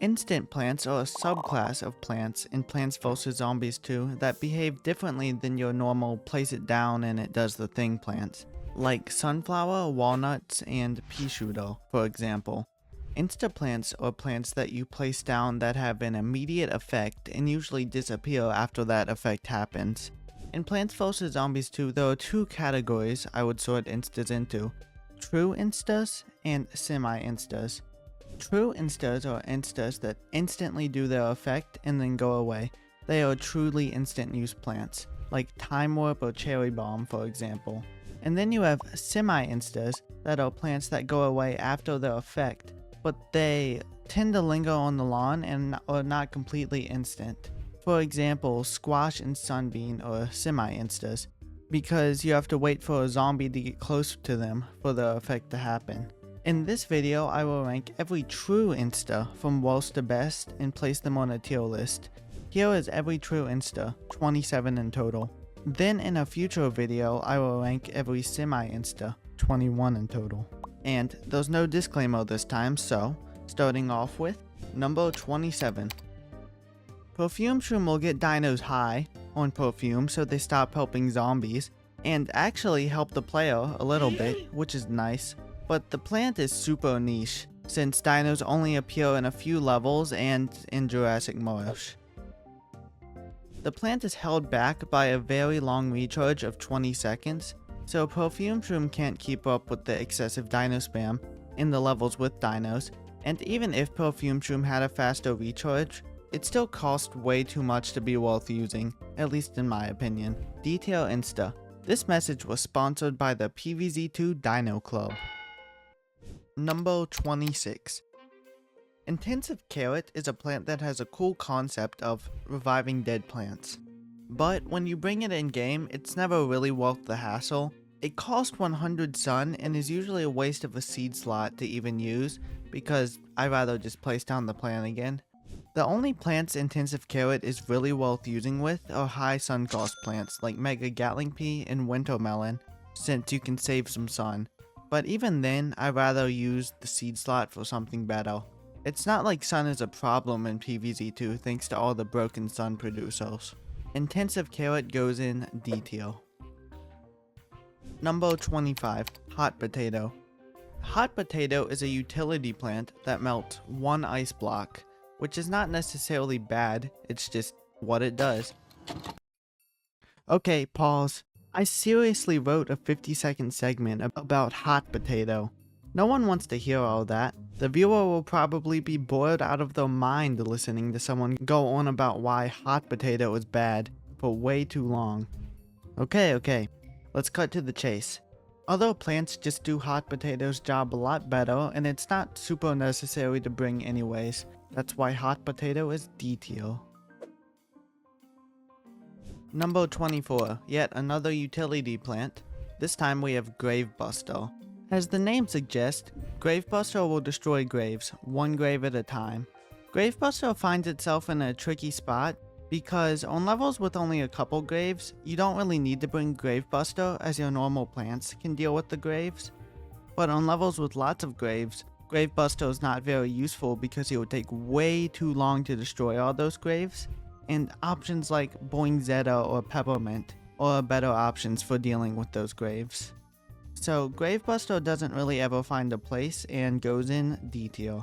Instant plants are a subclass of plants in Plants vs. Zombies 2 that behave differently than your normal place it down and it does the thing plants, like sunflower, walnuts, and pea shooter, for example. Insta plants are plants that you place down that have an immediate effect and usually disappear after that effect happens. In Plants vs. Zombies 2, there are two categories I would sort instas into: true instas and semi-instas. True instas are instas that instantly do their effect and then go away. They are truly instant use plants, like Time Warp or Cherry Bomb for example. And then you have semi-instas that are plants that go away after their effect, but they tend to linger on the lawn and are not completely instant. For example, Squash and Sunbeam are semi-instas, because you have to wait for a zombie to get close to them for the effect to happen. In this video, I will rank every true insta from worst to best and place them on a tier list. Here is every true insta, 27 in total. Then in a future video, I will rank every semi-insta, 21 in total. And there's no disclaimer this time, so starting off with number 27. Perfume Shroom will get dinos high on perfume so they stop helping zombies, and actually help the player a little bit, which is nice. But the plant is super niche, since dinos only appear in a few levels and in Jurassic Marsh. The plant is held back by a very long recharge of 20 seconds, so Perfume Shroom can't keep up with the excessive dino spam in the levels with dinos, and even if Perfume Shroom had a faster recharge, it still cost way too much to be worth using, at least in my opinion. Detail Insta. This message was sponsored by the PvZ2 Dino Club. Number 26. Intensive Carrot is a plant that has a cool concept of reviving dead plants. But when you bring it in game, it's never really worth the hassle. It costs 100 sun and is usually a waste of a seed slot to even use, because I'd rather just place down the plant again. The only plants Intensive Carrot is really worth using with are high sun cost plants like Mega Gatling Pea and Winter Melon, since you can save some sun. But even then, I'd rather use the seed slot for something better. It's not like sun is a problem in PvZ2 thanks to all the broken sun producers. Intensive Carrot goes in detail. Number 25. Hot Potato. Hot Potato is a utility plant that melts one ice block, which is not necessarily bad, it's just what it does. Okay, pause. I seriously wrote a 50-second segment about Hot Potato. No one wants to hear all that. The viewer will probably be bored out of their mind listening to someone go on about why Hot Potato is bad for way too long. Okay, let's cut to the chase. Other plants just do Hot Potato's job a lot better, and it's not super necessary to bring anyways. That's why Hot Potato is D-tier. Number 24, yet another utility plant. This time we have Gravebuster. As the name suggests, Gravebuster will destroy graves, one grave at a time. Gravebuster finds itself in a tricky spot because on levels with only a couple graves, you don't really need to bring Gravebuster as your normal plants can deal with the graves. But on levels with lots of graves, Gravebuster is not very useful because it would take way too long to destroy all those graves, and options like Boing Zeta or Peppermint are better options for dealing with those graves. So Gravebuster doesn't really ever find a place and goes in D-tier.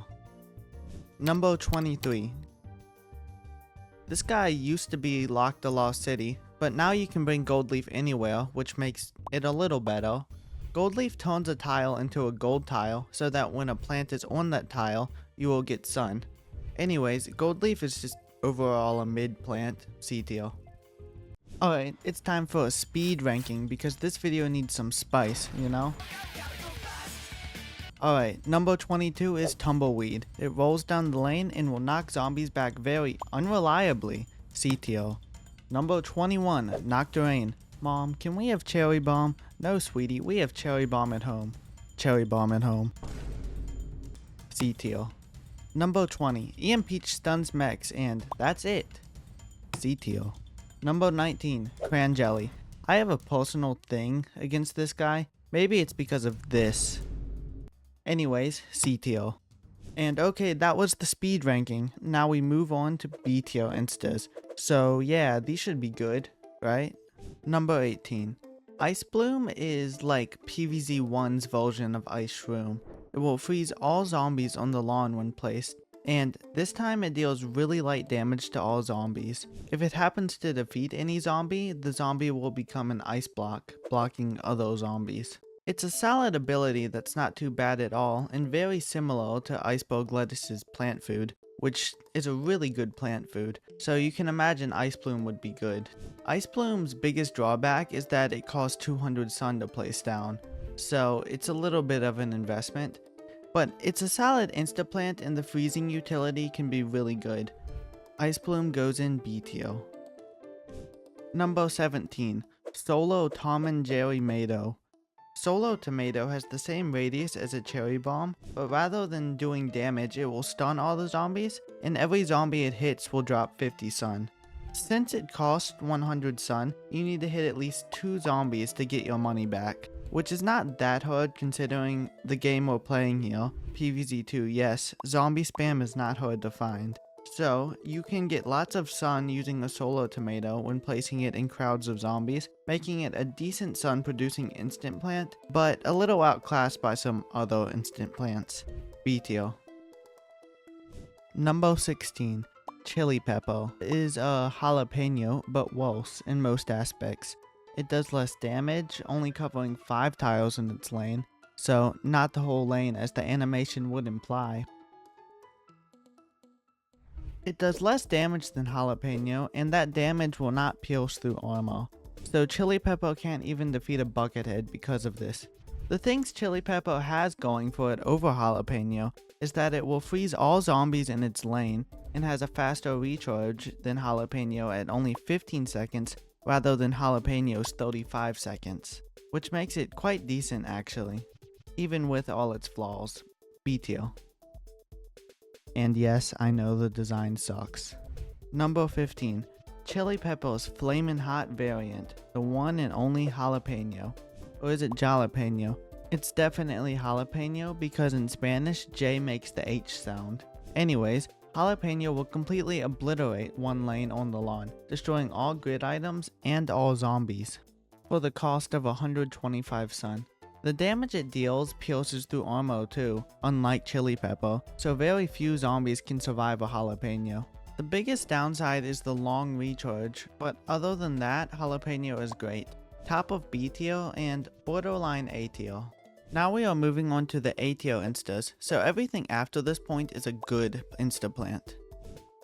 Number 23. This guy used to be Lock the Lost City, but now you can bring Goldleaf anywhere, which makes it a little better. Goldleaf turns a tile into a gold tile so that when a plant is on that tile, you will get sun. Anyways, Goldleaf is just overall a mid plant, C tier. Alright, it's time for a speed ranking because this video needs some spice, you know? Alright, number 22 is Tumbleweed. It rolls down the lane and will knock zombies back very unreliably, C tier. Number 21, Nocturne. Mom, can we have Cherry Bomb? No, sweetie, we have Cherry Bomb at home. Cherry Bomb at home. C tier. Number 20, Ian Peach stuns mechs and that's it. C tier. Number 19, Cran Jelly. I have a personal thing against this guy. Maybe it's because of this. Anyways, C tier. And okay, that was the speed ranking. Now we move on to B tier instas. So yeah, these should be good, right? Number 18. Ice Bloom is like PvZ1's version of Ice Shroom. It will freeze all zombies on the lawn when placed, and this time it deals really light damage to all zombies. If it happens to defeat any zombie, the zombie will become an ice block, blocking other zombies. It's a solid ability that's not too bad at all, and very similar to Iceberg Lettuce's plant food, which is a really good plant food, so you can imagine Ice Bloom would be good. Ice Bloom's biggest drawback is that it costs 200 sun to place down, so it's a little bit of an investment, but it's a solid insta plant and the freezing utility can be really good. Ice Bloom goes in B tier. Number 17. Solo Tom and Jerry Tomato. Solo Tomato has the same radius as a cherry bomb, but rather than doing damage, it will stun all the zombies, and every zombie it hits will drop 50 sun. Since it costs 100 sun, you need to hit at least 2 zombies to get your money back, which is not that hard considering the game we're playing here, PvZ2. Yes, zombie spam is not hard to find. So, you can get lots of sun using a solo tomato when placing it in crowds of zombies, making it a decent sun producing instant plant, but a little outclassed by some other instant plants. B tier. Number 16. Chili Peppo is a jalapeno, but worse in most aspects. It does less damage, only covering 5 tiles in its lane, so not the whole lane as the animation would imply. It does less damage than Jalapeno, and that damage will not pierce through armor, so Chili Peppo can't even defeat a Buckethead because of this. The things Chili Peppo has going for it over Jalapeno is that it will freeze all zombies in its lane, and has a faster recharge than Jalapeno at only 15 seconds rather than Jalapeno's 35 seconds, which makes it quite decent actually, even with all its flaws. B tier. And yes, I know the design sucks. Number 15. Chili Peppo's Flamin' Hot variant, the one and only jalapeno. Or is it jalapeno? It's definitely jalapeno because in Spanish, J makes the H sound. Anyways, jalapeno will completely obliterate one lane on the lawn, destroying all grid items and all zombies, for the cost of 125 sun. The damage it deals pierces through armor too, unlike Chili Peppo, so very few zombies can survive a jalapeno. The biggest downside is the long recharge, but other than that, jalapeno is great. Top of B tier and borderline A tier. Now we are moving on to the A tier instas, so everything after this point is a good insta plant.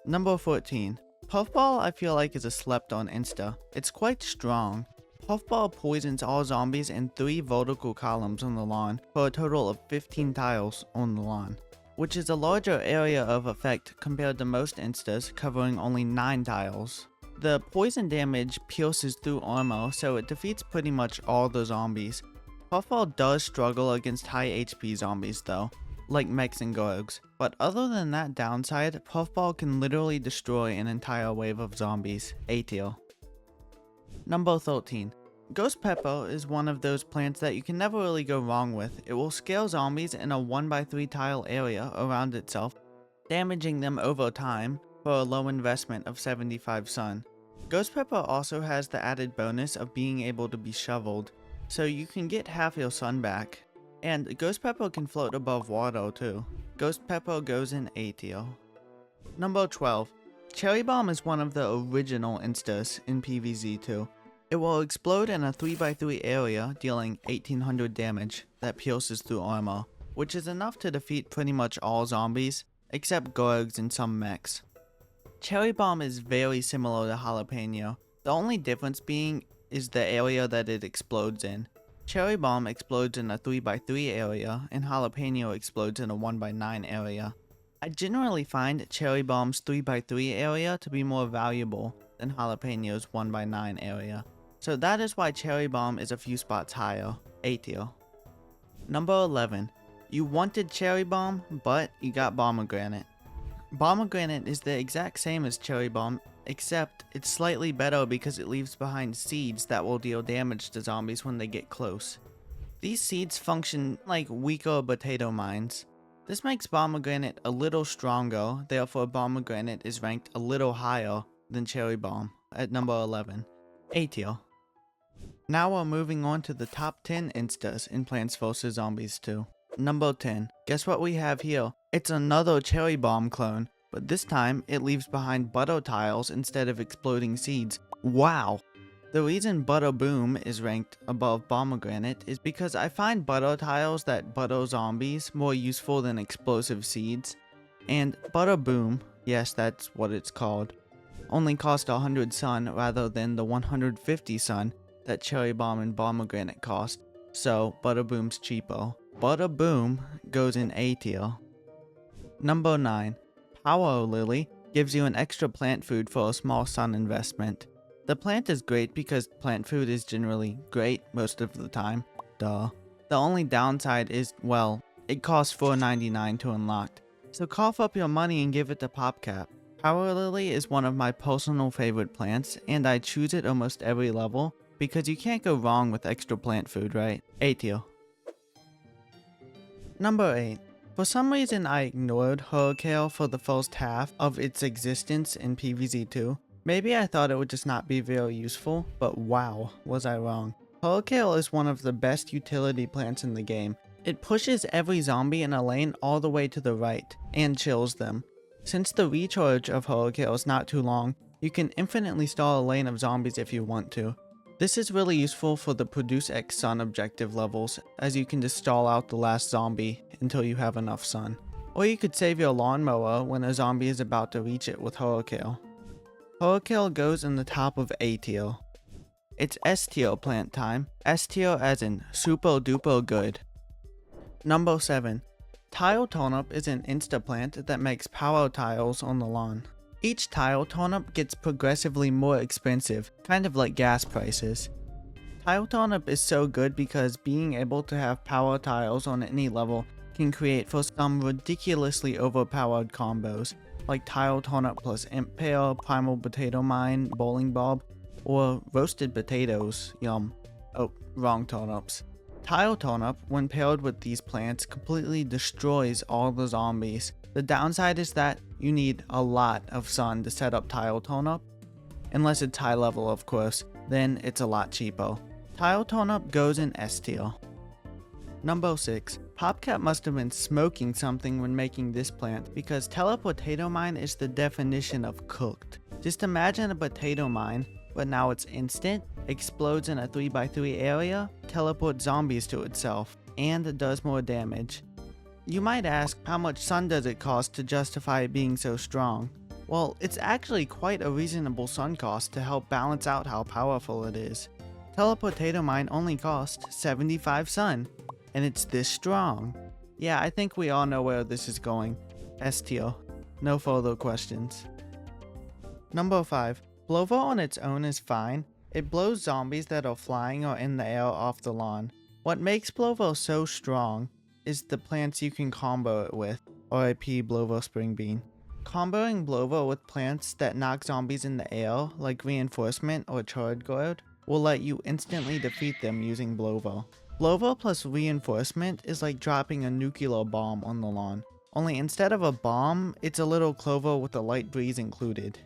Number 14. Puffball I feel like is a slept on insta. It's quite strong. Puffball poisons all zombies in 3 vertical columns on the lawn for a total of 15 tiles on the lawn, which is a larger area of effect compared to most instas covering only 9 tiles. The poison damage pierces through armor, so it defeats pretty much all the zombies. Puffball does struggle against high HP zombies though, like mechs and gorgs, but other than that downside, Puffball can literally destroy an entire wave of zombies. A tier. Number 13. Ghost Peppo is one of those plants that you can never really go wrong with. It will scale zombies in a 1x3 tile area around itself, damaging them over time for a low investment of 75 sun. Ghost Peppo also has the added bonus of being able to be shoveled, so you can get half your sun back. And Ghost Peppo can float above water too. Ghost Peppo goes in A tier. Number 12. Cherry Bomb is one of the original instas in PvZ2. It will explode in a 3x3 area, dealing 1800 damage that pierces through armor, which is enough to defeat pretty much all zombies, except gorgs and some mechs. Cherry Bomb is very similar to Jalapeno, the only difference being is the area that it explodes in. Cherry Bomb explodes in a 3x3 area, and Jalapeno explodes in a 1x9 area. I generally find Cherry Bomb's 3x3 area to be more valuable than Jalapeno's 1x9 area. So that is why Cherry Bomb is a few spots higher, A tier. Number 11. You wanted Cherry Bomb, but you got Bombegranate. Bombegranate is the exact same as Cherry Bomb, except it's slightly better because it leaves behind seeds that will deal damage to zombies when they get close. These seeds function like weaker potato mines. This makes Bombegranate a little stronger, therefore Bombegranate is ranked a little higher than Cherry Bomb at number 11, A tier. Now we're moving on to the top 10 instas in Plants vs Zombies 2. Number 10, guess what we have here? It's another Cherry Bomb clone, but this time it leaves behind butter tiles instead of exploding seeds. Wow! The reason Butter Boom is ranked above Bombegranate is because I find butter tiles that butter zombies more useful than explosive seeds, and Butter Boom, yes that's what it's called, only cost 100 sun rather than the 150 sun that Cherry Bomb and Bombegranate cost, so Butter Boom's cheaper. Butter Boom goes in A tier. Number 9. Power Lily gives you an extra plant food for a small sun investment. The plant is great because plant food is generally great most of the time. Duh. The only downside is, well, it costs $4.99 to unlock. So cough up your money and give it to PopCap. Power Lily is one of my personal favorite plants, and I choose it almost every level because you can't go wrong with extra plant food, right? A tier. Number 8. For some reason I ignored Hurricane for the first half of its existence in PvZ2. Maybe I thought it would just not be very useful, but wow, was I wrong. Hurricane is one of the best utility plants in the game. It pushes every zombie in a lane all the way to the right, and chills them. Since the recharge of Hurricane is not too long, you can infinitely stall a lane of zombies if you want to. This is really useful for the Produce X Sun objective levels, as you can just stall out the last zombie until you have enough sun. Or you could save your lawnmower when a zombie is about to reach it with Hurricane. Hurricane goes in the top of A tier. It's S tier plant time, S tier as in super duper good. Number 7. Tiletup is an insta plant that makes power tiles on the lawn. Each Tiletup gets progressively more expensive, kind of like gas prices. Tiletup is so good because being able to have power tiles on any level can create for some ridiculously overpowered combos, like Tiletup plus Imp Pear, Primal Potato Mine, Bowling Bob, or Roasted Potatoes, yum. Oh, wrong turnips. Tiletup, when paired with these plants, completely destroys all the zombies. The downside is that you need a lot of sun to set up Tiletup, unless it's high level of course, then it's a lot cheaper. Tiletup goes in S tier. Number 6. PopCap must have been smoking something when making this plant because TeleportatoMine is the definition of cooked. Just imagine a potato mine, but now it's instant, explodes in a 3x3 area, teleports zombies to itself, and does more damage. You might ask, how much sun does it cost to justify it being so strong? Well, it's actually quite a reasonable sun cost to help balance out how powerful it is. TeleportatoMine only costs 75 sun. And it's this strong. Yeah, I think we all know where this is going. S tier. No further questions. Number 5. Blovo on its own is fine. It blows zombies that are flying or in the air off the lawn. What makes Blovo so strong is the plants you can combo it with. RIP Blovo Spring Bean. Comboing Blovo with plants that knock zombies in the air, like Reinforcement or Charred Guard, will let you instantly defeat them using Blovo. Blovo plus Reinforcement is like dropping a nuclear bomb on the lawn. Only instead of a bomb, it's a little clover with a light breeze included.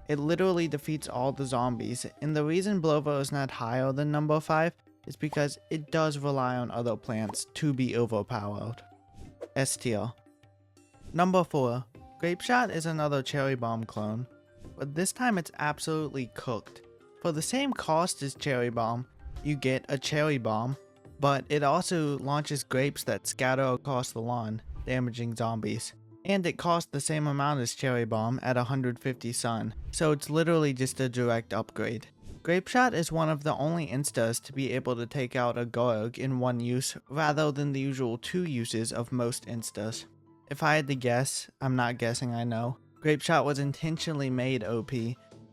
It literally defeats all the zombies, and the reason Blovo is not higher than number 5 is because it does rely on other plants to be overpowered. S tier. Number 4. Grapeshot is another Cherry Bomb clone, but this time it's absolutely cooked. For the same cost as Cherry Bomb, you get a Cherry Bomb, but it also launches grapes that scatter across the lawn, damaging zombies. And it costs the same amount as Cherry Bomb at 150 sun, so it's literally just a direct upgrade. Grapeshot is one of the only instas to be able to take out a Gorg in one use rather than the usual 2 uses of most instas. If I had to guess, I'm not guessing, I know, Grapeshot was intentionally made OP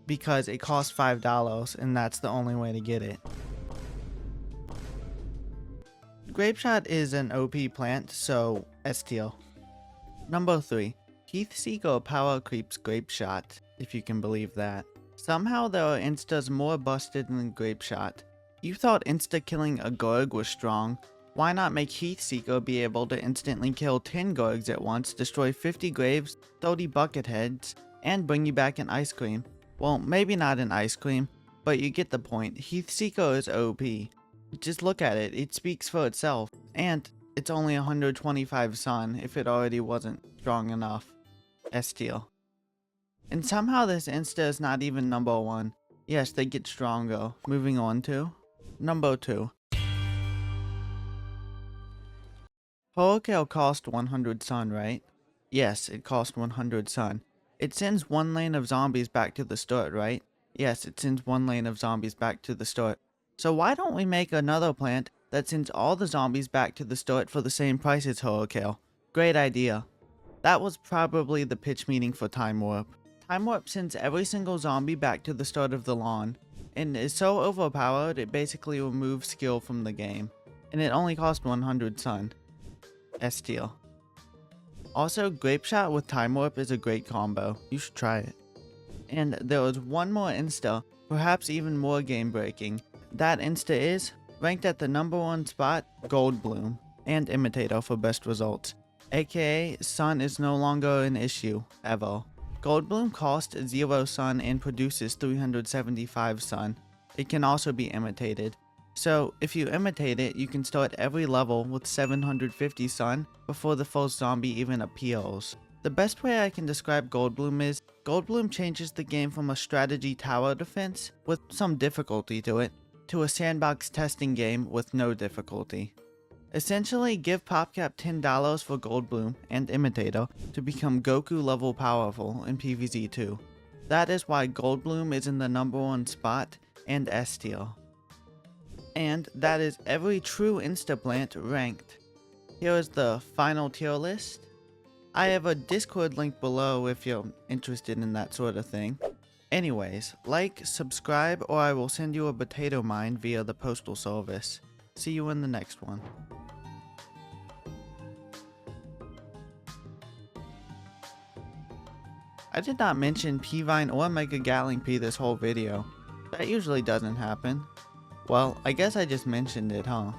because it costs $5 and that's the only way to get it. Grapeshot is an OP plant, so S tier. Number 3. Heath Seeger power creeps Grapeshot, if you can believe that. Somehow there are instas more busted than Grapeshot. You thought insta-killing a Gorg was strong, Why not make Heath Seeker be able to instantly kill 10 Gorgs at once, destroy 50 Graves, 30 Bucketheads, and bring you back an ice cream? Well, maybe not an ice cream, but you get the point. Heath Seeker is OP. Just look at it, it speaks for itself. And it's only 125 sun if it already wasn't strong enough. S-tier. And somehow this insta is not even number 1. Yes, they get stronger. Moving on to number 2. Hurricane cost 100 sun, right? Yes, it cost 100 sun. It sends one lane of zombies back to the start, right? Yes, it sends one lane of zombies back to the start. So why don't we make another plant that sends all the zombies back to the start for the same price as Hurricane? Great idea. That was probably the pitch meeting for Time Warp. Time Warp sends every single zombie back to the start of the lawn, and is so overpowered it basically removes skill from the game. And it only cost 100 sun. S-tier. Also, Grapeshot with Time Warp is a great combo. You should try it. And there was one more insta, perhaps even more game breaking. That insta is, ranked at the number 1 spot, Gold Bloom, and Imitator for best results. AKA, sun is no longer an issue, ever. Gold Bloom costs 0 sun and produces 375 sun. It can also be imitated. So, if you imitate it, you can start every level with 750 sun before the first zombie even appears. The best way I can describe Gold Bloom is, Gold Bloom changes the game from a strategy tower defense, with some difficulty to it, to a sandbox testing game with no difficulty. Essentially, give PopCap $10 for Gold Bloom and Imitator to become Goku level powerful in PvZ2. That is why Gold Bloom is in the number 1 spot and S tier. And that is every true insta plant ranked. Here is the final tier list. I have a Discord link below if you're interested in that sort of thing. Anyways, like, subscribe, or I will send you a potato mine via the postal service. See you in the next one. I did not mention P-Vine or Mega Gatling P this whole video. That usually doesn't happen. Well, I guess I just mentioned it, huh?